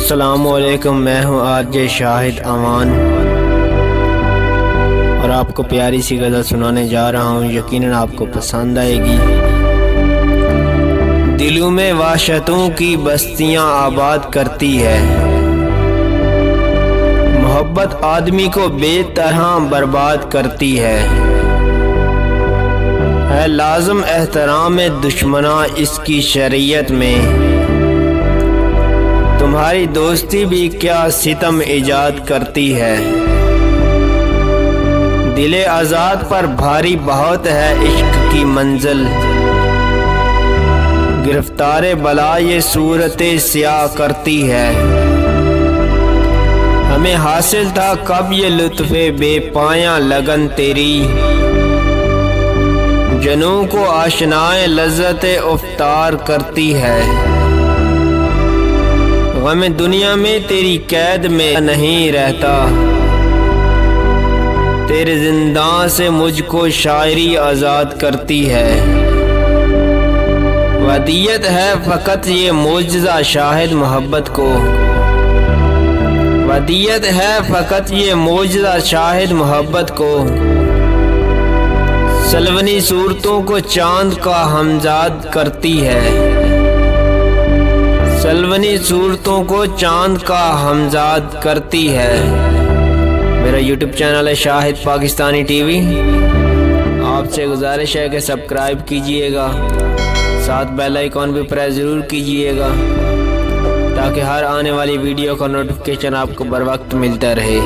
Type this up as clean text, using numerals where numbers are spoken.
अस्सलामुअलैकुम, मैं हूँ आरजे शाहिद अमान और आपको प्यारी सी गज़ल सुनाने जा रहा हूँ। यकीनन आपको पसंद आएगी। दिलों में वाशतों की बस्तियाँ आबाद करती है, मोहब्बत आदमी को बेतरह बर्बाद करती है लाज़िम एहतराम दुश्मना इसकी शरीयत में। तुम्हारी दोस्ती भी क्या सितम इजाद करती है, दिले आज़ाद पर भारी बहुत है इश्क की मंजिल। गिरफ्तारे बला ये सूरतें स्याह करती है, हमें हासिल था कब ये लुत्फ़े बेपाया लगन तेरी। जनों को आशनाए लज़्ज़ते उफ्तार करती है, गम दुनिया में तेरी कैद में नहीं रहता। तेरे जिंदा से मुझको शायरी आज़ाद करती है, वदीयत है फ़कत ये मोजज़ा शाहिद मोहब्बत को। वदीयत है फ़कत ये मोजज़ा शाहिद मोहब्बत को। सलवनी सूरतों को चांद का हमजाद करती है, सलवनी सूरतों को चांद का हमजाद करती है। मेरा यूट्यूब चैनल है शाहिद पाकिस्तानी टीवी। आपसे गुजारिश है कि सब्सक्राइब कीजिएगा, साथ बेल आइकॉन भी प्रेस ज़रूर कीजिएगा ताकि हर आने वाली वीडियो का नोटिफिकेशन आपको बर वक्त मिलता रहे।